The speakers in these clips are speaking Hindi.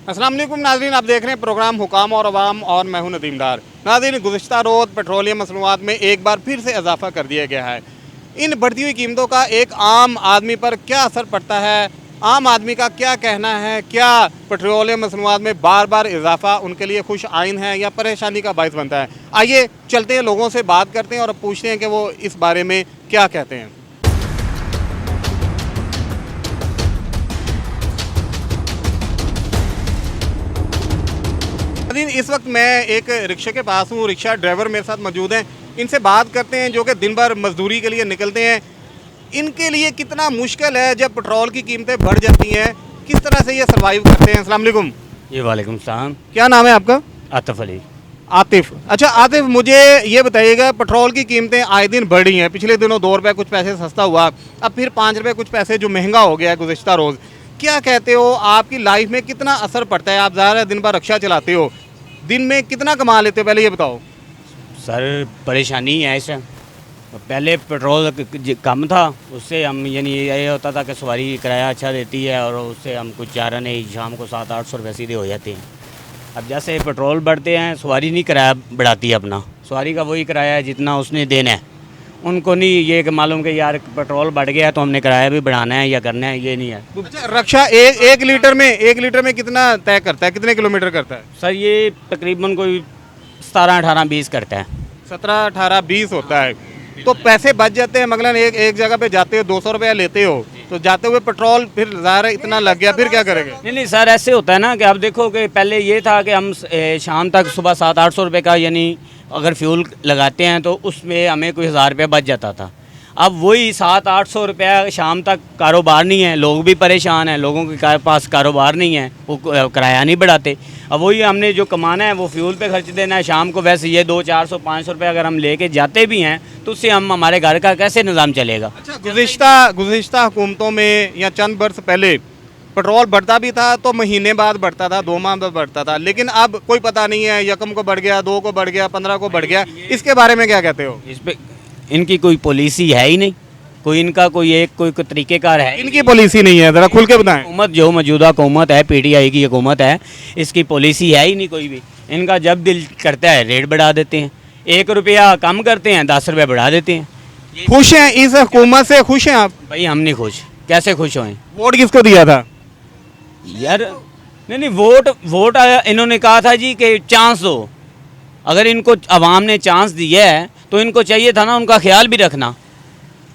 अस्सलाम वालेकुम नाज़रीन, आप देख रहे हैं प्रोग्राम हुकाम और अवाम और मैं हूं नदीमदार। नाज़रीन, गुज़िश्ता रोज़ पेट्रोलियम मसनूआत में एक बार फिर से इजाफा कर दिया गया है। इन बढ़ती हुई कीमतों का एक आम आदमी पर क्या असर पड़ता है, आम आदमी का क्या कहना है, क्या पेट्रोलियम मसनूआत में बार बार इजाफा उनके लिए खुश आइन है या परेशानी का बायस बनता है। आइए चलते हैं, लोगों से बात करते हैं और पूछते हैं कि वो इस बारे में क्या कहते हैं। इस वक्त मैं एक रिक्शे के पास हूँ, रिक्शा ड्राइवर मेरे साथ मौजूद हैं। इनसे बात करते हैं जो कि दिन भर मजदूरी के लिए निकलते हैं। इनके लिए कितना मुश्किल है जब पेट्रोल की कीमतें बढ़ जाती हैं, किस तरह से ये सर्वाइव करते हैं। अस्सलाम वालेकुम। जी वालेकुम सलाम। क्या नाम है आपका? आतिफ अली। आतिफ। अच्छा आतिफ, मुझे ये बताइएगा, पेट्रोल की कीमतें आए दिन बढ़ रही हैं। पिछले दिनों 2 रुपये कुछ पैसे सस्ता हुआ, अब फिर 5 रुपये कुछ पैसे जो महंगा हो गया है गुज़िश्ता रोज़। क्या कहते हो, आपकी लाइफ में कितना असर पड़ता है? आप ज़्यादा दिन भर रिक्शा चलाते हो, दिन में कितना कमा लेते हो, पहले ये बताओ। सर परेशानी है ऐसा, पहले पेट्रोल कम था, उससे हम यानी ये होता था कि सवारी किराया अच्छा देती है और उससे हम कुछ चारा नहीं, शाम को 700-800 रुपये सीधे हो जाते हैं। अब जैसे पेट्रोल बढ़ते हैं, सवारी नहीं किराया बढ़ाती है अपना, सवारी का वही किराया है जितना उसने देना है। उनको नहीं ये कि मालूम कि यार पेट्रोल बढ़ गया तो हमने किराया भी बढ़ाना है या करना है, ये नहीं है। अच्छा, रिक्शा एक लीटर में कितना तय करता है, कितने किलोमीटर करता है? सर ये तकरीबन कोई 17-18-20 करता है। 17-18-20 होता है, तो पैसे बच जाते हैं। मगलन एक जगह पे जाते हो 200 रुपया लेते हो, तो जाते हुए पेट्रोल फिर ज़ाहिर इतना लग गया, फिर क्या करेंगे? नहीं सर, ऐसे होता है ना कि आप देखो कि पहले ये था कि हम शाम तक सुबह 700-800 रुपये का यानी अगर फ्यूल लगाते हैं तो उसमें हमें कोई 1000 रुपया बच जाता था। अब वही 700-800 रुपया शाम तक कारोबार नहीं है, लोग भी परेशान हैं, लोगों के पास कारोबार नहीं है, वो किराया नहीं बढ़ाते। अब वही हमने जो कमाना है वो फ्यूल पे खर्च देना है शाम को। वैसे ये 200-400-500 रुपये अगर हम लेके जाते भी हैं तो उससे हम हमारे घर का कैसे निज़ाम चलेगा? अच्छा, गुज़िश्ता हुकूमतों में या चंद बरस पहले पेट्रोल बढ़ता भी था तो महीने बाद बढ़ता था, 2 माह बाद बढ़ता था, लेकिन अब कोई पता नहीं है, यकम को बढ़ गया, 2 को बढ़ गया, 15 को बढ़ गया। इसके बारे में क्या कहते हो? इस पे इनकी कोई पॉलिसी है ही नहीं, कोई इनका कोई तरीक़ेकार है। इनकी पॉलिसी नहीं है, ज़रा खुल के बताएं। हुकूमत जो मौजूदा हुकूमत है, PTI की हुकूमत है, इसकी पॉलिसी है ही नहीं कोई भी। इनका जब दिल करता है रेट बढ़ा देते हैं, 1 रुपया कम करते हैं, 10 रुपये बढ़ा देते हैं। खुश हैं इस हुकूमत से? खुश हैं आप? भाई हम नहीं खुश, कैसे खुश हों? वोट किसको दिया था यार नहीं, वोट इन्होंने कहा था जी कि चांस दो। अगर इनको अवाम ने चांस दिया है तो इनको चाहिए था ना उनका ख्याल भी रखना।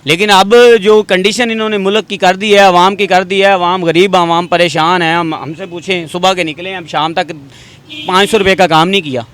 लेकिन अब जो कंडीशन इन्होंने मुल्क की कर दी है, अवाम की कर दी है, अवाम गरीब, अवाम परेशान है। हमसे पूछें, सुबह के निकले अब शाम तक 500 रुपये का काम नहीं किया।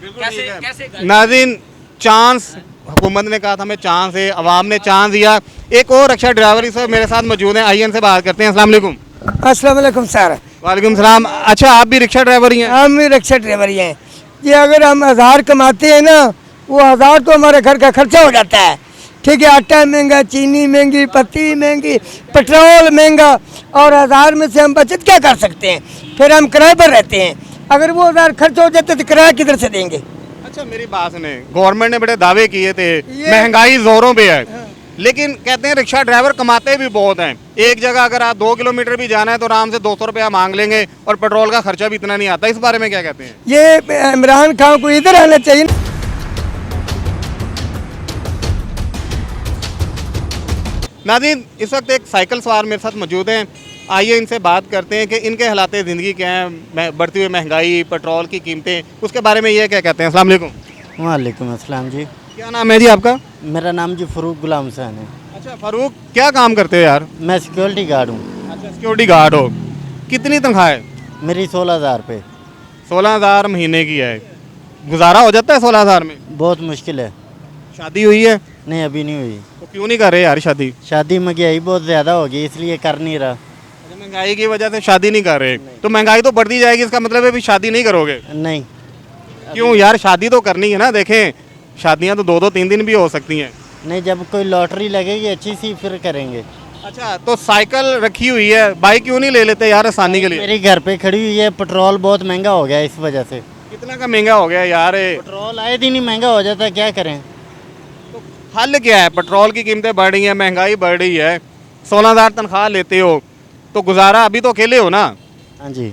कैसे नाज़रीन, चांस हुकूमत ने कहा था हमें चांस है, अवाम ने चांस दिया। एक और रिक्शा ड्राइवर इस वक्त मेरे साथ मौजूद हैं, आइए इनसे बात करते हैं। अस्सलाम वालेकुम। अस्सलाम वालेकुम सर। वालेकुम सलाम। अच्छा, आप भी रिक्शा ड्राइवर ही हैं? हम भी रिक्शा ड्राइवर ही हैं। ये अगर हम 1000 कमाते हैं ना, वो 1000 तो हमारे घर का खर्चा हो जाता है। ठीक है, आटा महंगा, चीनी महंगी, पत्ती महंगी, पेट्रोल महंगा, और 1000 में से हम बचत क्या कर सकते हैं? फिर हम किराए पर रहते हैं। अगर वो 1000 खर्च हो जाते तो किराया किधर से देंगे? अच्छा, मेरी बात सुने, गवर्नमेंट ने बड़े दावे किए थे, महंगाई जोरों पे है, लेकिन कहते हैं रिक्शा ड्राइवर कमाते भी बहुत हैं। एक जगह अगर आप 2 किलोमीटर भी जाना है तो आराम से 200 रुपया मांग लेंगे और पेट्रोल का खर्चा भी इतना नहीं आता। इस बारे में क्या कहते हैं? ये इमरान खान को इधर आना चाहिए। नाज़रीन, इस वक्त एक साइकिल सवार मेरे साथ मौजूद हैं, आइए इनसे बात करते हैं कि इनके हालात ज़िंदगी क्या हैं, बढ़ती हुई महंगाई, पेट्रोल की कीमतें, उसके बारे में ये क्या कहते हैं। अस्सलाम वालेकुम। वालेकुम अस्सलाम जी। क्या नाम है जी आपका? मेरा नाम जी फ़रूक गुलाम हुसैन है। अच्छा फ़ारूक, क्या काम करते हो यार? मैं सिक्योरिटी गार्ड हूँ। अच्छा, सिक्योरिटी गार्ड हो। कितनी तनख्वाह है? मेरी 16,000 रुपये। 16,000 महीने की है। गुजारा हो जाता है 16,000 में? बहुत मुश्किल है। शादी हुई है? नहीं, अभी नहीं हुई। तो क्यों नहीं कर रहे यार शादी? शादी महंगाई बहुत ज़्यादा हो गई, इसलिए कर नहीं रहा। अच्छा, महंगाई की वजह से शादी नहीं कर रहे? तो महंगाई तो बढ़ती जाएगी, इसका मतलब है भी शादी नहीं करोगे? नहीं। क्यों यार, शादी तो करनी है ना। देखें, शादियां तो 2-2 3 दिन भी हो सकती हैं। नहीं, जब कोई लॉटरी लगेगी अच्छी सी फिर करेंगे। अच्छा, तो साइकिल रखी हुई है, बाइक क्यों नहीं ले लेते यार आसानी के लिए? मेरी घर पे खड़ी हुई है, पेट्रोल बहुत महंगा हो गया इस वजह से। कितना का महंगा हो गया यार? पेट्रोल आए दिन ही महंगा हो जाता है, क्या करें? तो हल क्या है? पेट्रोल की कीमतें बढ़ रही हैं, महंगाई बढ़ रही है, 16,000 तनख्वाह लेते हो, तो गुजारा अभी तो अकेले हो ना। हाँ जी।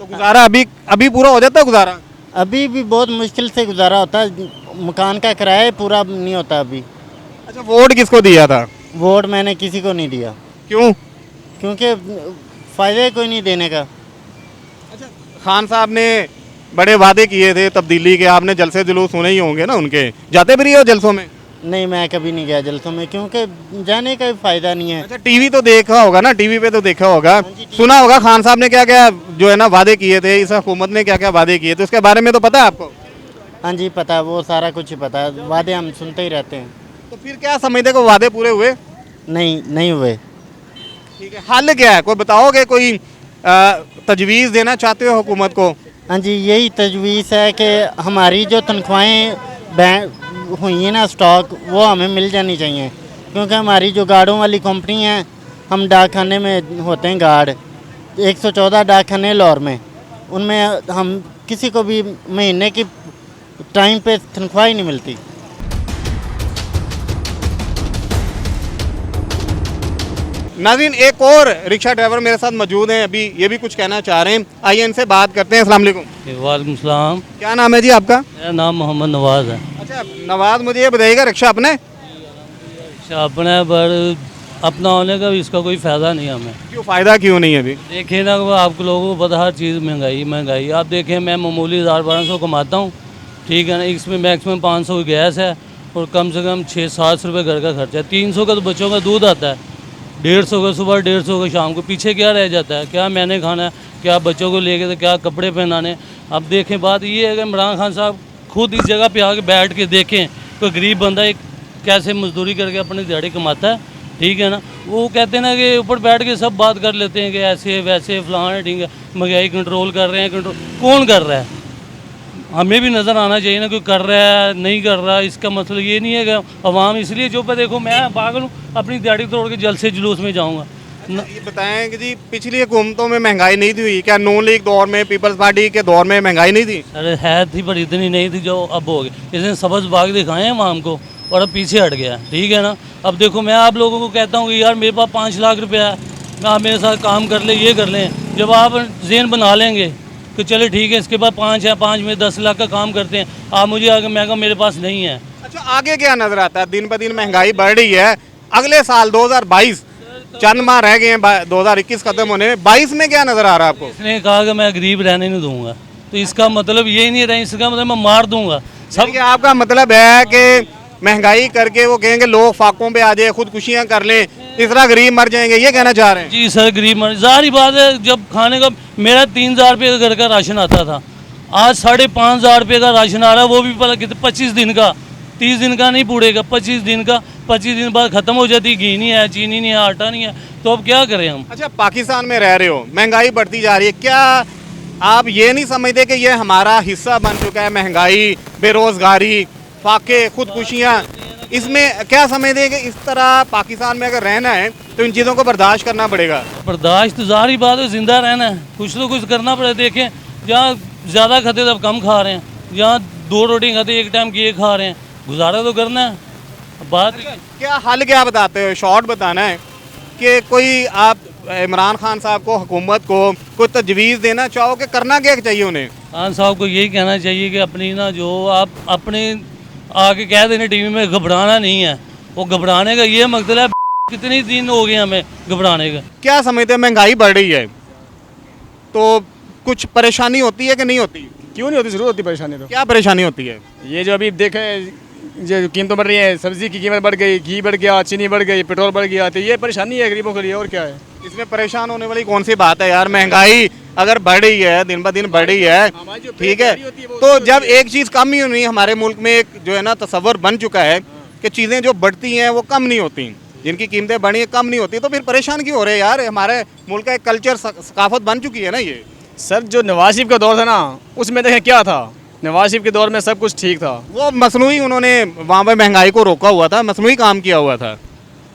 तो गुजारा अभी अभी पूरा हो जाता है गुजारा? अभी भी बहुत मुश्किल से गुजारा होता है, मकान का किराया पूरा नहीं होता अभी। अच्छा, वोट किसको दिया था? वोट मैंने किसी को नहीं दिया, क्यों? क्योंकि फ़ायदा कोई नहीं देने का। अच्छा, खान साहब ने बड़े वादे किए थे तब्दीली के, आपने जलसे जुलूस सुने ही होंगे ना उनके, जाते भी रही हो जलसों में? नहीं, मैं कभी नहीं गया जलसों में, क्योंकि जाने का भी फ़ायदा नहीं है। अच्छा, टीवी तो देखा होगा ना, टीवी पे तो देखा होगा, जी, सुना होगा खान साहब ने क्या क्या जो है ना वादे किए थे, इस हुकूमत ने क्या क्या वादे किए थे, उसके बारे में तो पता है आपको? हाँ जी, पता है, वो सारा कुछ ही पता है, वादे हम सुनते ही रहते हैं। तो फिर क्या समझते को वादे पूरे हुए? नहीं हुए। ठीक है, हल क्या है, कोई बताओगे? कोई तजवीज़ देना चाहते हो हुकूमत को? हाँ जी, यही तजवीज़ है कि हमारी जो तनख्वाहें हुई हैं ना स्टॉक, वो हमें मिल जानी चाहिए, क्योंकि हमारी जो गार्डों वाली कंपनी है, हम डाक खाने में होते हैं गार्ड, 114 डाक खाने लाहौर में, उनमें हम किसी को भी महीने की टाइम पे तनख्वाह ही नहीं मिलती। नाज़रीन, एक और रिक्शा ड्राइवर मेरे साथ मौजूद हैं, अभी ये भी कुछ कहना चाह रहे हैं, आइए इनसे बात करते हैं। अस्सलाम वालेकुम। वालेकुम सलाम। क्या नाम है जी आपका? मेरा नाम मोहम्मद नवाज़ है। अच्छा नवाज, मुझे ये बताइएगा, रिक्शा अपने? अच्छा, अपने पर अपना होने का भी इसका कोई फ़ायदा नहीं है हमें। क्यों, फ़ायदा क्यों नहीं है अभी? देखिए ना, वो आप लोगों को पता, हर चीज़ महंगाई। आप देखें, मैं मामूली 1000-1200 कमाता हूँ, ठीक है ना, इसमें मैक्सिमम 500 की गैस है और कम से कम 600-700 रुपये घर का खर्चा है। 300 का तो बच्चों का दूध आता है, 150 का सुबह, 150 का शाम को। पीछे क्या रह जाता है? क्या मैंने खाना है, क्या बच्चों को लेके, तो क्या कपड़े पहनाने। अब देखें, बात ये है कि इमरान खान साहब खुद इस जगह पे आके बैठ के देखें, कोई गरीब बंदा एक कैसे मजदूरी करके अपनी दिहाड़ी कमाता है, ठीक है ना। वो कहते हैं ना कि ऊपर बैठ के सब बात कर लेते हैं कि ऐसे वैसे फलाना, ठीक है, महंगाई कंट्रोल कर रहे हैं। कंट्रोल कौन कर रहा है? हमें भी नज़र आना चाहिए ना, कोई कर रहा है नहीं कर रहा। इसका मतलब ये नहीं है कि अवाम इसलिए जो पे देखो, मैं पागल हूँ, अपनी दिहाड़ी तोड़ के जलसे जुलूस में जाऊँगा। ये बताएं कि जी पिछली हुकूमतों में महंगाई नहीं थी हुई क्या? नून लीग दौर में, पीपल्स पार्टी के दौर में महंगाई नहीं थी? अरे है थी, पर इतनी नहीं थी जो अब हो गई। इसने सबज बाग दिखाए हैं अवाम को और अब पीछे हट गया, ठीक है ना। अब देखो, मैं आप लोगों को कहता हूँ कि यार मेरे पास 5 लाख रुपया है, आप मेरे साथ काम कर ले, ये कर लें। जब आप जेन बना लेंगे कि चले ठीक है, इसके बाद 5 है, 5 में 10 लाख का काम करते हैं, आप मुझे आगे, मैं कहा मेरे पास नहीं है। अच्छा, आगे क्या नजर आता है? दिन ब दिन महंगाई बढ़ रही है, अगले साल 2022 चंद माह रह गए हैं 2021 खत्म होने में, 22 में क्या नजर आ रहा है आपको? इसने कहा कि मैं गरीब रहने नहीं दूंगा, तो इसका मतलब ये नहीं रहा, इसका मतलब मैं मार दूंगा सब। सब आपका मतलब है कि महंगाई करके वो कहेंगे लोग फाकों पे आ जाए, खुदकुशियां कर लें, इस तरह गरीब मर जाएंगे, ये कहना चाह रहे हैं? जी सर, गरीब मर, जारी बात है, जब खाने का मेरा 3000 रुपये का घर का राशन आता था, आज 5500 रुपये का राशन आ रहा है, वो भी पता कितने, 25 दिन का, 30 दिन का नहीं पूड़ेगा, 25 दिन का। 25 दिन बाद ख़त्म हो जाती, घी नहीं है, चीनी नहीं है, आटा नहीं है, तो अब क्या करें हम? अच्छा, पाकिस्तान में रह रहे हो, महंगाई बढ़ती जा रही है, क्या आप ये नहीं समझते कि ये हमारा हिस्सा बन चुका है? महंगाई, बेरोजगारी, फाके, खुदकुशियाँ, इसमें क्या समझते हैं कि इस तरह पाकिस्तान में अगर रहना है तो इन चीज़ों को बर्दाश्त करना पड़ेगा? बर्दाश्त तो जारी बात है, जिंदा रहना है, कुछ तो कुछ करना पड़ेगा। देखें, जहाँ ज़्यादा खाते तब कम खा रहे हैं, जहाँ 2 रोटी खाते एक टाइम की एक खा रहे हैं, गुजारा तो करना है। बात क्या हल क्या बताते हो? शॉर्ट बताना है कि कोई आप इमरान खान साहब को, हुकूमत को कोई तजवीज़ देना चाहो कि करना क्या चाहिए उन्हें? खान साहब को यही कहना चाहिए कि अपनी ना, जो आप अपने आके कह देने टीवी में, घबराना नहीं है। वो घबराने का ये मतलब है, कितने दिन हो गए हमें घबराने का। क्या समझते हैं, महंगाई बढ़ रही है तो कुछ परेशानी होती है कि नहीं होती? क्यों नहीं होती, जरूर होती परेशानी। तो क्या परेशानी होती है? ये जो अभी देखें, जो कीमतें बढ़ रही हैं, सब्जी की कीमत बढ़ गई, घी बढ़ गया, चीनी बढ़ गई, पेट्रोल बढ़ गया, तो ये परेशानी है गरीबों के लिए, और क्या है। इसमें परेशान होने वाली कौन सी बात है यार? महंगाई अगर बढ़ रही है, दिन ब दिन बढ़ रही है, ठीक है, तो जब एक चीज़ कम ही नहीं, हमारे मुल्क में एक जो है ना तस्वर बन चुका है कि चीज़ें जो बढ़ती हैं वो कम नहीं होती, जिनकी कीमतें बढ़ी हैं कम नहीं होती, तो फिर परेशान क्यों हो रहे हैं यार? हमारे मुल्क का एक कल्चर, सकाफत बन चुकी है ना ये। सर, जो नवाज शरीफ का दौर था ना, उसमें देखें क्या था, नवाज शरीफ के दौर में सब कुछ ठीक था। वो मसनूई उन्होंने वहाँ पे महंगाई को रोका हुआ था, मसनूई काम किया हुआ था,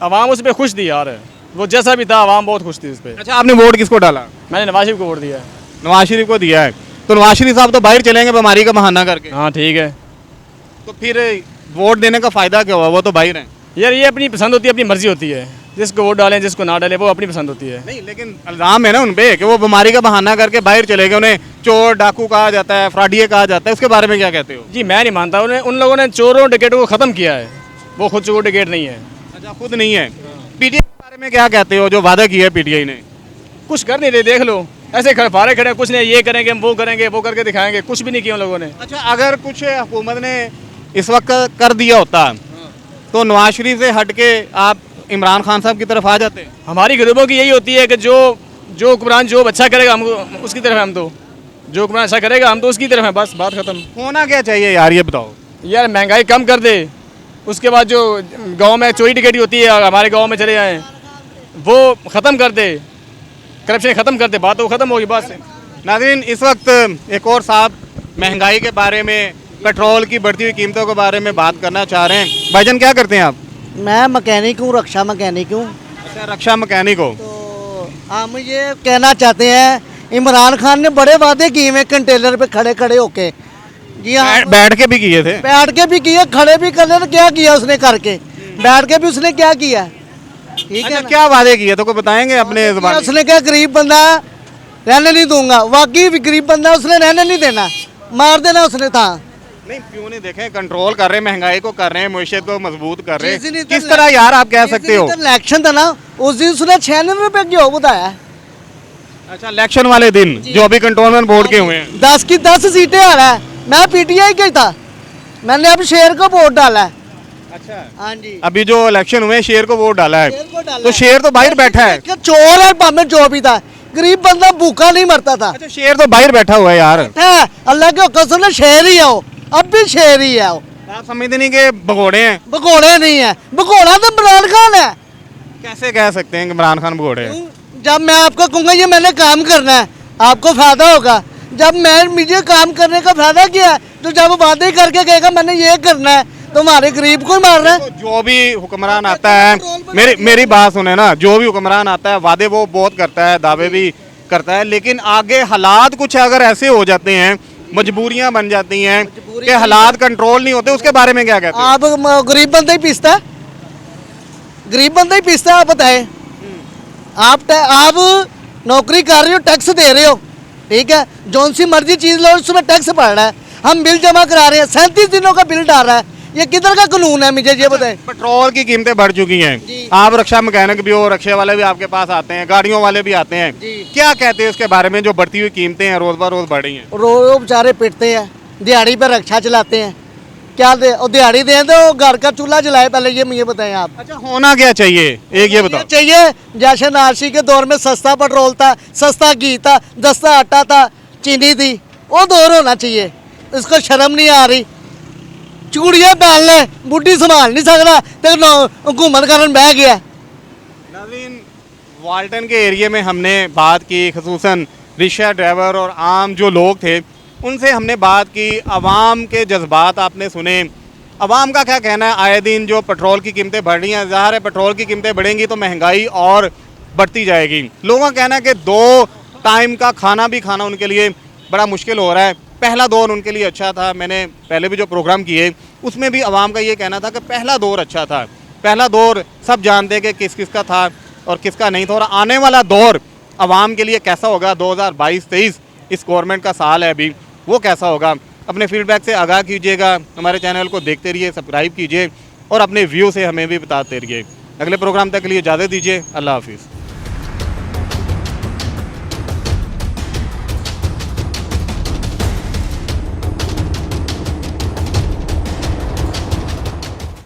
आवाम उस पर खुश थी यार, वो जैसा भी था आवाम बहुत खुश थी उस पर। अच्छा, आपने वोट किसको डाला? मैंने नवाज शरीफ को वोट दिया है। नवाज शरीफ को दिया है, तो नवाज शरीफ साहब तो बाहर चलेंगे बीमारी का बहाना करके, हाँ ठीक है। तो फिर वोट देने का फ़ायदा क्या हुआ? वो तो बाहर हैं। यार ये अपनी पसंद होती है, अपनी मर्जी होती है, जिसको वोट डालें जिसको ना डालें वो अपनी पसंद होती है। नहीं, लेकिन इल्ज़ाम है ना उन पे कि वो बीमारी का बहाना करके बाहर चले गए, उन्हें चोर डाकू कहा जाता है, फ्रॉडिये कहा जाता है, उसके बारे में क्या कहते हो? जी मैं नहीं मानता, उन्हें उन लोगों ने चोरों डकैतों को ख़त्म किया है, वो खुद चोर डकैत नहीं है। अच्छा, खुद नहीं है। पीटीआई के बारे में क्या कहते हो, जो वादा किया है पीटीआई ने? कुछ कर नहीं रहे, देख लो ऐसे फारे खड़े, कुछ नहीं, ये करेंगे वो करेंगे वो करके दिखाएंगे, कुछ भी नहीं किया उन लोगों ने। अच्छा, अगर कुछ हुकूमत ने इस वक्त कर दिया होता तो नवाज शरीफ से हट के आप इमरान खान साहब की तरफ आ जाते? हमारी गरीबों की यही होती है कि जो हुक्मरान जो अच्छा करेगा हम उसकी तरफ है, हम तो जो हुक्मरान अच्छा करेगा हम तो उसकी तरफ है, बस बात ख़त्म। होना क्या चाहिए यार, ये बताओ। यार महंगाई कम कर दे, उसके बाद जो गांव में चोरी टिकटी होती है, हमारे गांव में चले जाएं, वो ख़त्म कर दे, करप्शन ख़त्म कर दे, बात तो ख़त्म होगी बस। नाज़रीन, इस वक्त एक और साहब महंगाई के बारे में, पेट्रोल की बढ़ती हुई कीमतों के बारे में बात करना चाह रहे हैं। भाईजान क्या करते हैं आप? मैं मैकेनिक हूँ, रक्षा मैकेनिक हूँ। अच्छा, रक्षा मैकेनिक हो। तो हम ये कहना चाहते हैं, इमरान खान ने बड़े वादे किए हुए कंटेनर पे खड़े खड़े होके। जी हाँ, बैठ के भी किए थे। बैठ के भी किए, खड़े भी कर ले, तो क्या किया उसने करके, बैठ के भी उसने क्या किया, ठीक अच्छा, है ना? क्या वादे किए तो को बताएंगे अपने ज़बान में? उसने क्या गरीब बंदा रहने नहीं दूंगा, वाकई भी गरीब बंदा उसने रहने नहीं देना, मार देना उसने था। नहीं, क्यों नहीं, देखें कंट्रोल कर रहे हैं, महंगाई को कर रहे हैं, मुआशरत को मजबूत कर रहे जिस दिन हैं। इधर किस तरह यार आप कह सकते हो? इलेक्शन था ना, उस दिन उसने 96 रुपए क्यों बताया? अच्छा, इलेक्शन वाले दिन जो अभी कंटोनमेंट बोर्ड के हुए हैं। 10 की 10 सीटें आ रहा है, मैं पीटीआई का ही था, मैंने अब शेर को वोट डाला है। अच्छा, हाँ जी, अभी जो इलेक्शन हुए शेर को वोट डाला है, शेर को डाला तो है। शेर तो बाहर बैठा है। कि चोर है भावे जो भी था, गरीब बंदा भूखा नहीं मरता था। अच्छा, शेर तो बाहर बैठा हुआ है यार। है, अल्लाह के कसम ने शेर ही है वो, अब भी शेर ही है वो, आप समझते नहीं कि भगोड़े हैं? भगोड़े नहीं है, भगोड़ा तो इमरान खान है। कैसे कह सकते हैं कि इमरान खान भगोड़े हैं? जब मैं आपको कहूँगा ये मैंने काम करना है, आपको फायदा होगा। जब मैं मुझे काम करने का फायदा किया है, तो जब वादे करके कहेगा मैंने ये करना है, तो हमारे गरीब को ही मारना है। तो जो भी हुक्मरान आता है, मेरी बात सुने ना, जो भी हुक्मरान आता है वादे वो बहुत करता है, दावे भी करता है, लेकिन आगे हालात कुछ अगर ऐसे हो जाते हैं, मजबूरियां बन जाती हैं कि हालात कंट्रोल नहीं होते, उसके बारे में क्या कहते हैं? आप गरीब बंदा ही पीसता है, गरीब बंदा ही पीसता है, आप बताएं। आप नौकरी कर रहे हो, टैक्स दे रहे हो, ठीक है, जौन सी मर्जी चीज लो उसमें टैक्स पड़ रहा है, हम बिल जमा करा रहे हैं, 37 दिनों का बिल डाल रहा है, ये किधर का कानून है, मुझे ये बताएं। पेट्रोल की कीमतें बढ़ चुकी हैं, आप रक्षा मैकेनिक भी हो, रक्षा वाले भी आपके पास आते हैं, गाड़ियों वाले भी आते हैं, क्या कहते हैं इसके बारे में जो बढ़ती हुई कीमतें हैं, रोज ब रोज बढ़ रही हैं? रो बेचारे पिटते हैं, दिहाड़ी पे रक्षा चलाते हैं, क्या दे और दिहाड़ी दें तो घर का चूल्हा जलाए, पहले ये मुझे बताएं आप। अच्छा, होना क्या चाहिए एक ये बताओ? चाहिए जैसे नारसी के दौर में सस्ता पेट्रोल था, सस्ता घी था, सस्ता आटा था, चीनी थी, वो दौर होना चाहिए। इसको शर्म नहीं आ रही, चूड़ियाँ पहन ले, बुढ़ी संभाल नहीं सकता, तो घूमन करन बह गया। नाज़रीन, वाल्टन के एरिया में हमने बात की, खसूसन रिक्शा ड्राइवर और आम जो लोग थे उनसे हमने बात की, आवाम के जज्बात आपने सुने, आवाम का क्या कहना है। आए दिन जो पेट्रोल की कीमतें बढ़ रही हैं, ज़ाहिर है पेट्रोल की कीमतें बढ़ेंगी तो महंगाई और बढ़ती जाएगी। लोगों का कहना है कि 2 टाइम का खाना भी खाना उनके लिए बड़ा मुश्किल हो रहा है। पहला दौर उनके लिए अच्छा था, मैंने पहले भी जो प्रोग्राम किए उसमें भी आवाम का ये कहना था कि पहला दौर अच्छा था, पहला दौर सब जानते कि किस किस का था और किसका नहीं था, और आने वाला दौर आवाम के लिए कैसा होगा, 2022-23 इस गवर्नमेंट का साल है अभी, वो कैसा होगा। अपने फीडबैक से आगाह कीजिएगा, हमारे चैनल को देखते रहिए, सब्सक्राइब कीजिए और अपने व्यू से हमें भी बताते रहिए। अगले प्रोग्राम तक के लिए इजाज़त दीजिए, अल्लाह हाफिज़।